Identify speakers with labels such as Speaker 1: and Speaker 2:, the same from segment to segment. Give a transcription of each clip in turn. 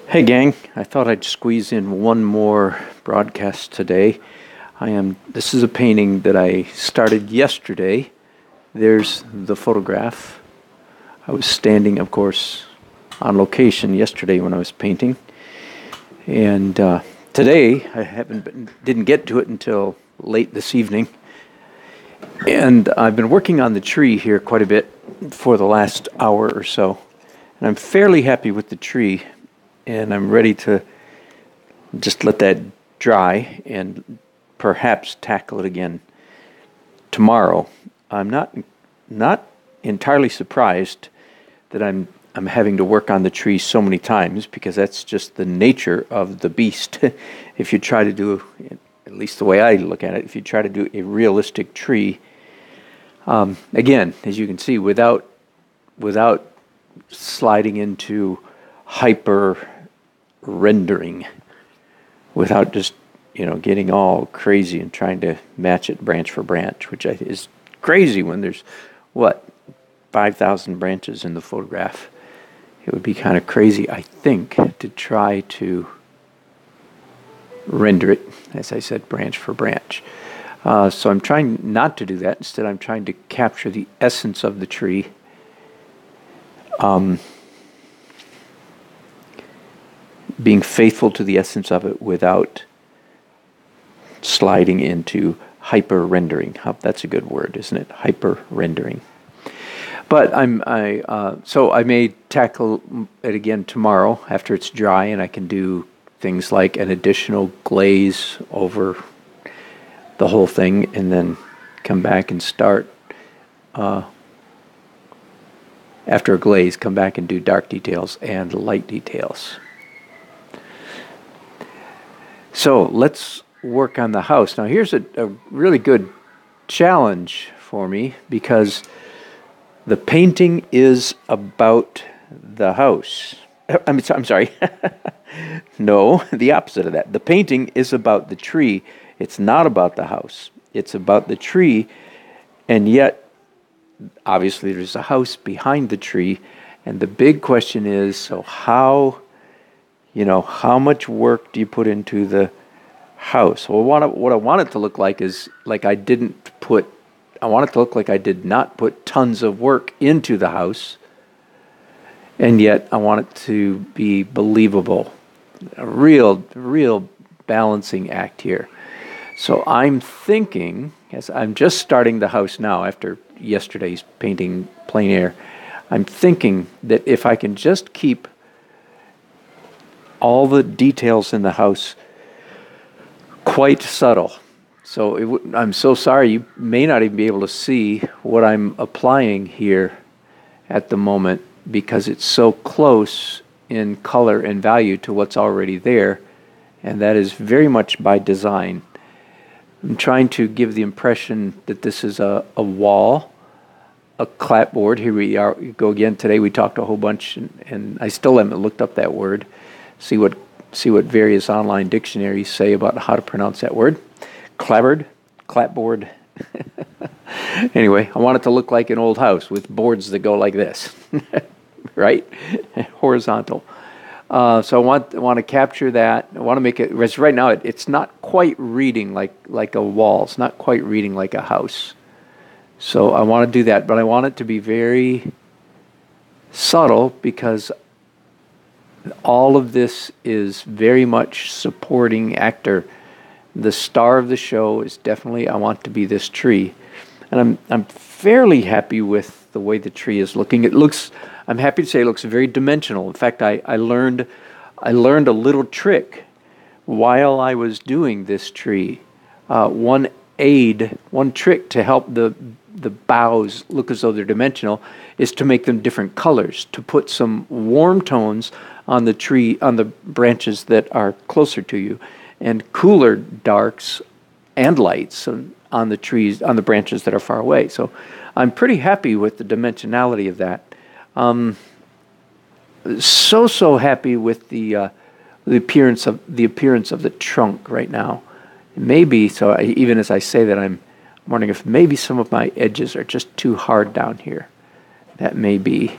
Speaker 1: Hey gang, I thought I'd squeeze in one more broadcast today. This is a painting that I started yesterday. There's the photograph. I was standing, of course, on location yesterday when I was painting. And today, didn't get to it until late this evening. And I've been working on the tree here quite a bit for the last hour or so. And I'm fairly happy with the tree. And I'm ready to just let that dry and perhaps tackle it again tomorrow. I'm not entirely surprised that I'm having to work on the tree so many times, because that's just the nature of the beast. If you try to do, at least the way I look at it, if you try to do a realistic tree, again, as you can see, without sliding into hyper rendering, without just getting all crazy and trying to match it branch for branch, which is crazy when there's 5,000 branches in the photograph. It would be kind of crazy, I think, to try to render it, as I said, branch for branch. So I'm trying not to do that. Instead, I'm trying to capture the essence of the tree. Being faithful to the essence of it without sliding into hyper rendering. That's a good word, isn't it? Hyper rendering. But so I may tackle it again tomorrow after it's dry, and I can do things like an additional glaze over the whole thing, and then come back and start after a glaze, come back and do dark details and light details. So let's work on the house. Now here's a really good challenge for me, because the painting is about the house. I'm sorry. No, the opposite of that. The painting is about the tree. It's not about the house. It's about the tree, and yet, obviously, there's a house behind the tree. And the big question is, so how much work do you put into the house? Well, what I want it to look like is I want it to look like I did not put tons of work into the house, and yet I want it to be believable. A real balancing act here. So I'm thinking, as I'm just starting the house now after yesterday's painting plein air, I'm thinking that if I can just keep all the details in the house quite subtle. So I'm so sorry, you may not even be able to see what I'm applying here at the moment, because it's so close in color and value to what's already there, and that is very much by design. I'm trying to give the impression that this is a wall, a clapboard. Here we go again. Today we talked a whole bunch, and I still haven't looked up that word. See what various online dictionaries say about how to pronounce that word. Clapboard. Anyway, I want it to look like an old house with boards that go like this, right? Horizontal. So I want to capture that. I want to make it, right now it's not quite reading like a wall. It's not quite reading like a house. So I want to do that, but I want it to be very subtle, because all of this is very much supporting actor. The star of the show is definitely, I want to be this tree. And I'm fairly happy with the way the tree is looking. I'm happy to say it looks very dimensional. In fact, I learned a little trick while I was doing this tree. One trick to help the boughs look as though they're dimensional is to make them different colors, to put some warm tones on the tree, on the branches that are closer to you, and cooler darks and lights on the trees, on the branches that are far away. So I'm pretty happy with the dimensionality of that. So happy with the appearance of the trunk right now. Maybe so. Even as I say that, I'm wondering if maybe some of my edges are just too hard down here. That may be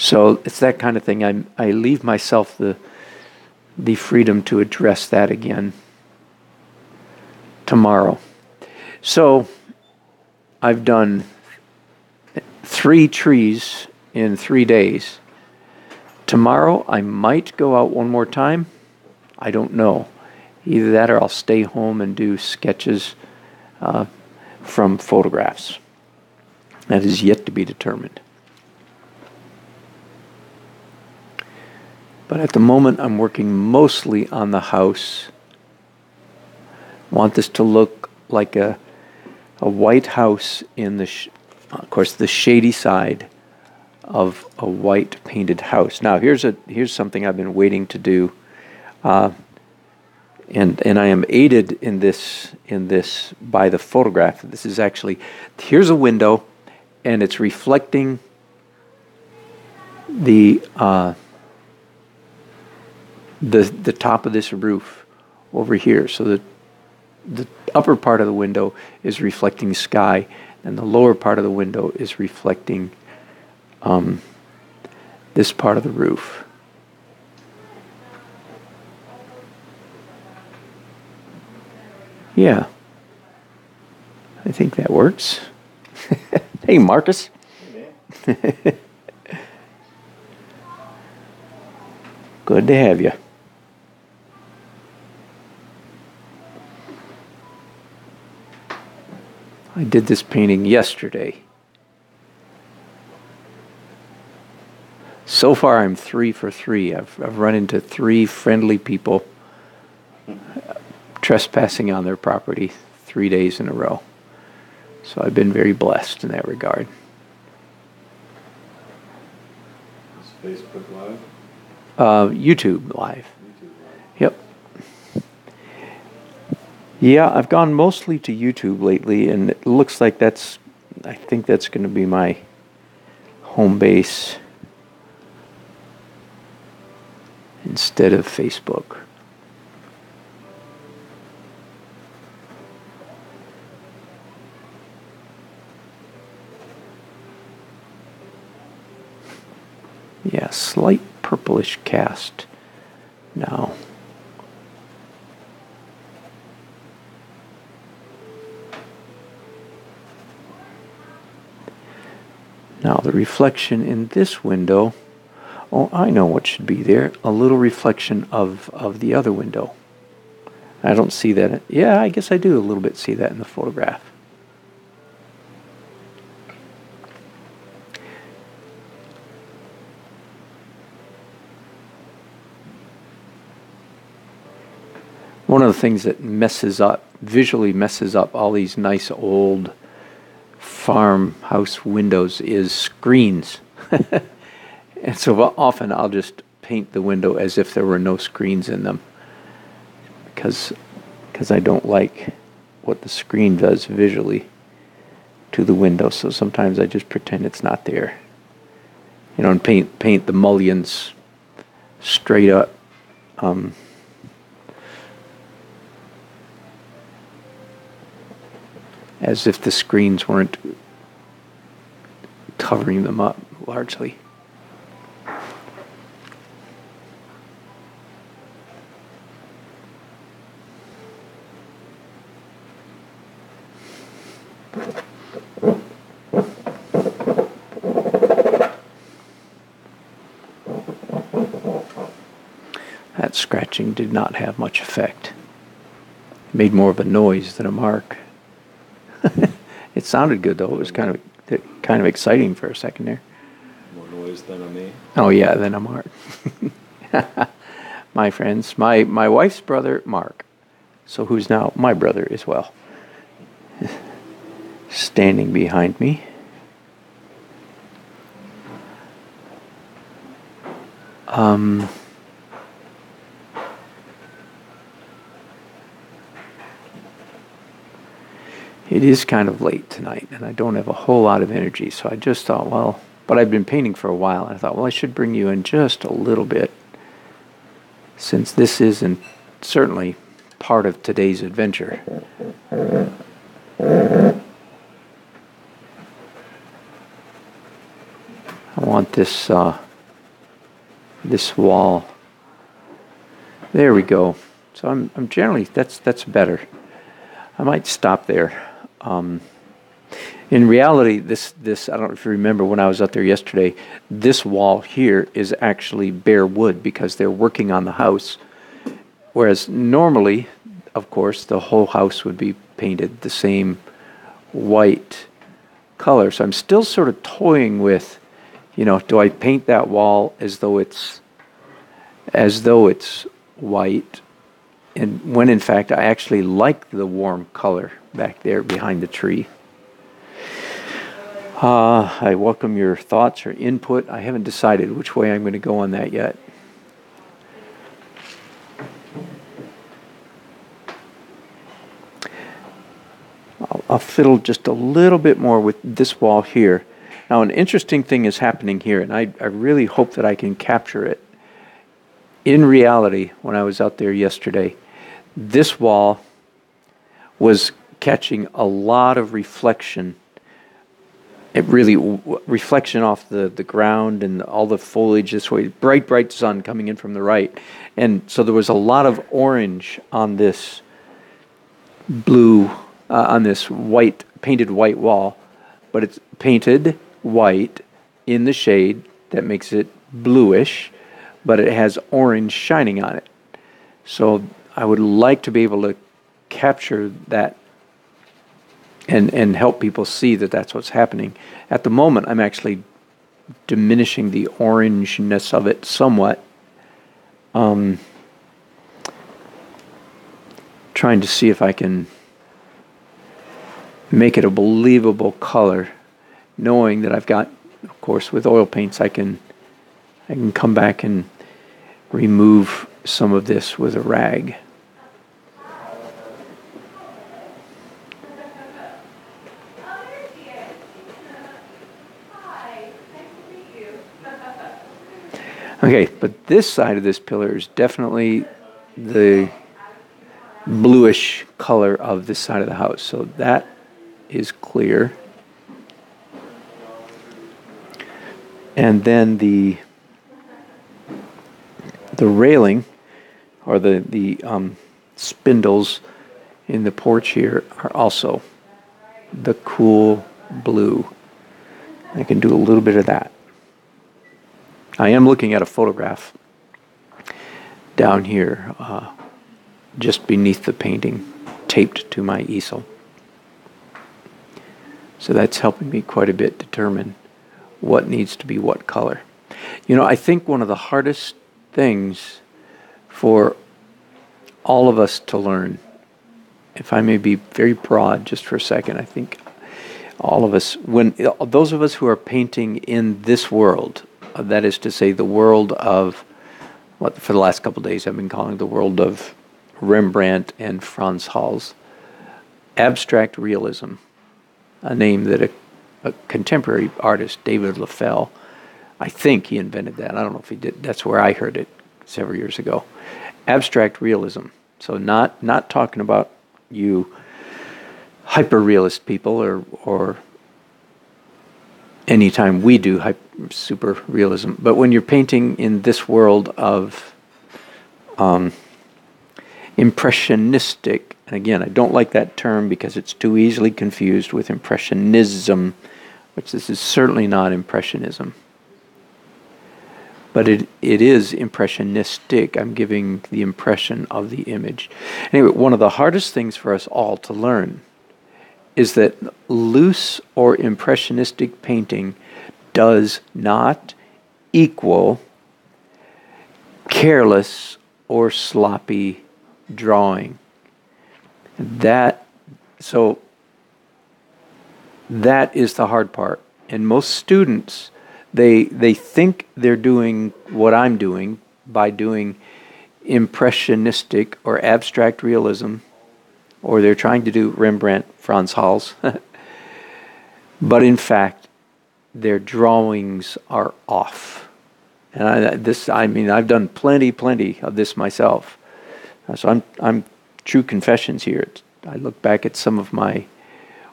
Speaker 1: So it's that kind of thing. I leave myself the freedom to address that again tomorrow. So I've done 3 trees in 3 days. Tomorrow I might go out one more time. I don't know. Either that or I'll stay home and do sketches from photographs. That is yet to be determined. But at the moment I'm working mostly on the house. Want this to look like a white house in of course, the shady side of a white painted house. Now, here's something I've been waiting to do, and I am aided in this by the photograph. This is actually, here's a window, and it's reflecting the top of this roof over here. So the upper part of the window is reflecting sky, and the lower part of the window is reflecting this part of the roof. Yeah, I think that works. Hey, Marcus. Good to have you. I did this painting yesterday. So far, I'm 3 for 3. I've run into 3 friendly people trespassing on their property 3 days in a row. So I've been very blessed in that regard.
Speaker 2: Is Facebook Live?
Speaker 1: YouTube Live. Yep. Yeah, I've gone mostly to YouTube lately, and it looks like I think that's going to be my home base instead of Facebook. Yeah, slight purplish cast now. Now the reflection in this window, oh, I know what should be there. A little reflection of the other window. I don't see that. Yeah, I guess I do a little bit see that in the photograph. One of the things that visually messes up all these nice old farmhouse windows is screens. And so often I'll just paint the window as if there were no screens in them, because I don't like what the screen does visually to the window. So sometimes I just pretend it's not there, and paint the mullions straight up. As if the screens weren't covering them up largely. That scratching did not have much effect. It made more of a noise than a mark. It sounded good though. It was kind of exciting for a second there.
Speaker 2: More noise than a me.
Speaker 1: Oh yeah, than a mark. My friends, my wife's brother Mark, so who's now my brother as well, standing behind me. It is kind of late tonight, and I don't have a whole lot of energy, so I just thought, well, but I've been painting for a while, and I thought, well, I should bring you in just a little bit, since this isn't certainly part of today's adventure. I want this this wall. There we go. So I'm generally, that's better. I might stop there. In reality, this I don't know if you remember when I was out there yesterday, this wall here is actually bare wood because they're working on the house. Whereas normally, of course, the whole house would be painted the same white color. So I'm still sort of toying with, do I paint that wall as though it's white, and when in fact I actually like the color back there behind the tree. I welcome your thoughts or input. I haven't decided which way I'm going to go on that yet. I'll fiddle just a little bit more with this wall here. Now, an interesting thing is happening here, and I really hope that I can capture it. In reality, when I was out there yesterday, this wall was catching a lot of reflection. It really, reflection off the ground and all the foliage this way, bright sun coming in from the right. And so there was a lot of orange on this blue, on this painted white wall, but it's painted white in the shade that makes it bluish, but it has orange shining on it. So I would like to be able to capture that and help people see that that's what's happening. At the moment, I'm actually diminishing the orangeness of it somewhat. Trying to see if I can make it a believable color, knowing that I've got, of course, with oil paints, I can come back and remove some of this with a rag. Okay, but this side of this pillar is definitely the bluish color of this side of the house. So that is clear. And then the railing, or the spindles in the porch here, are also the cool blue. I can do a little bit of that. I am looking at a photograph down here, just beneath the painting, taped to my easel. So that's helping me quite a bit determine what needs to be what color. I think one of the hardest things for all of us to learn, if I may be very broad just for a second, I think all of us, those of us who are painting in this world, that is to say the world of what for the last couple of days I've been calling the world of Rembrandt and Frans Hals, abstract realism, a name that a contemporary artist, David Lafell, I think he invented that. I don't know if he did. That's where I heard it several years ago. Abstract realism. So not talking about you hyper-realist people or anytime we do super realism, but when you're painting in this world of impressionistic, and again, I don't like that term because it's too easily confused with impressionism, which this is certainly not impressionism. But it is impressionistic. I'm giving the impression of the image. Anyway, one of the hardest things for us all to learn is that loose or impressionistic painting does not equal careless or sloppy drawing. That is the hard part. And most students, they think they're doing what I'm doing by doing impressionistic or abstract realism, or they're trying to do Rembrandt, Frans Hals. But in fact, their drawings are off. And I've done plenty of this myself. So I'm true confessions here. I look back at some of my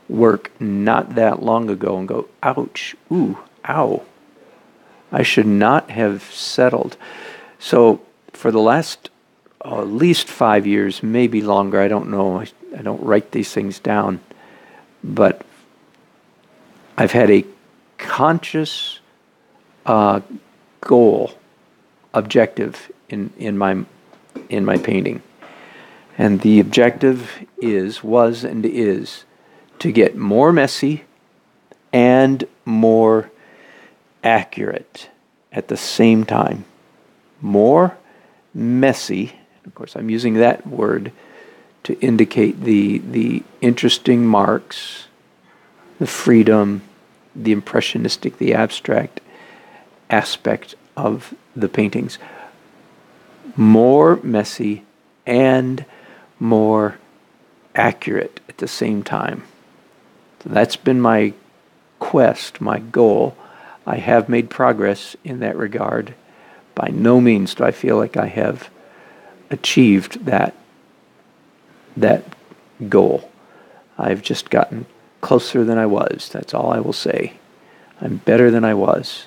Speaker 1: work not that long ago and go, ouch, ooh, ow. I should not have settled. So for the last at least 5 years, maybe longer, I don't know. I don't write these things down. But I've had a conscious goal, objective in my painting. And the objective was and is to get more messy and more accurate at the same time. More messy, of course I'm using that word to indicate the interesting marks, the freedom, the impressionistic, the abstract aspect of the paintings. More messy and more accurate at the same time. So that's been my quest, my goal. I have made progress in that regard. By no means do I feel like I have achieved that goal. I've just gotten closer than I was. That's all I will say. I'm better than I was.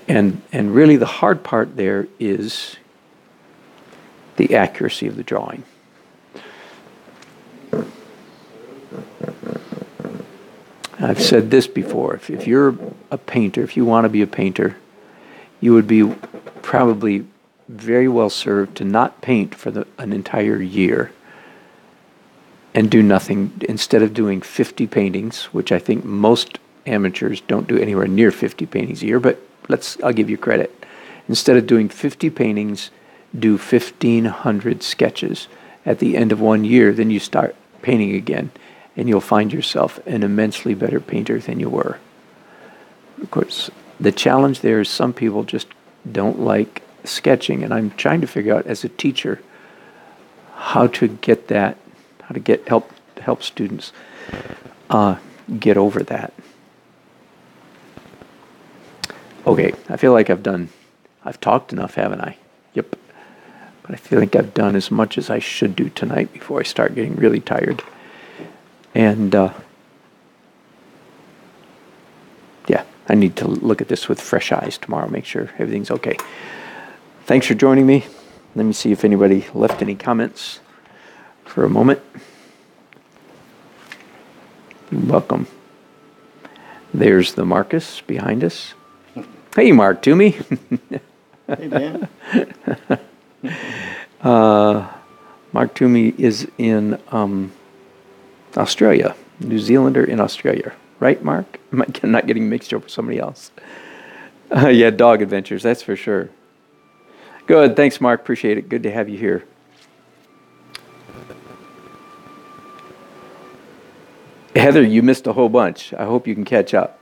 Speaker 1: And really the hard part there is the accuracy of the drawing. I've said this before. If you're a painter, if you want to be a painter, you would be probably very well served to not paint for an entire year and do nothing. Instead of doing 50 paintings, which I think most amateurs don't do anywhere near 50 paintings a year, but I'll give you credit. Instead of doing 50 paintings, do 1,500 sketches. At the end of 1 year, then you start painting again, and you'll find yourself an immensely better painter than you were. Of course, the challenge there is some people just don't like sketching, and I'm trying to figure out as a teacher how to get that, help students get over that. Okay, I feel like I've talked enough, haven't I? Yep. But I feel like I've done as much as I should do tonight before I start getting really tired. And yeah, I need to look at this with fresh eyes tomorrow, make sure everything's okay. Thanks for joining me. Let me see if anybody left any comments for a moment. You're welcome. There's the Marcus behind us. Hey, Mark Toomey.
Speaker 3: Hey, Dan.
Speaker 1: Mark Toomey is in Australia, New Zealander in Australia. Right, Mark? I'm not getting mixed up with somebody else. Yeah, dog adventures, that's for sure. Good, thanks, Mark. Appreciate it. Good to have you here. Heather, you missed a whole bunch. I hope you can catch up.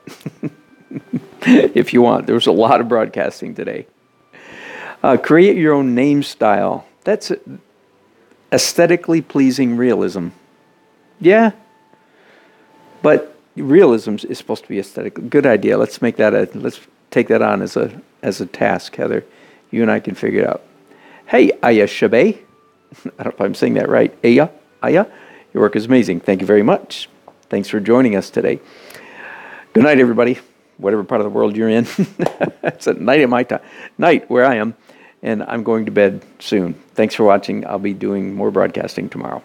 Speaker 1: If you want. There was a lot of broadcasting today. Create your own name style. That's aesthetically pleasing realism. Yeah, but realism is supposed to be aesthetic. Good idea. Let's take that on as a task, Heather. You and I can figure it out. Hey, Aya Shabe. I don't know if I'm saying that right. Aya, your work is amazing. Thank you very much. Thanks for joining us today. Good night, everybody. Whatever part of the world you're in. It's at night at my time. Night where I am. And I'm going to bed soon. Thanks for watching. I'll be doing more broadcasting tomorrow.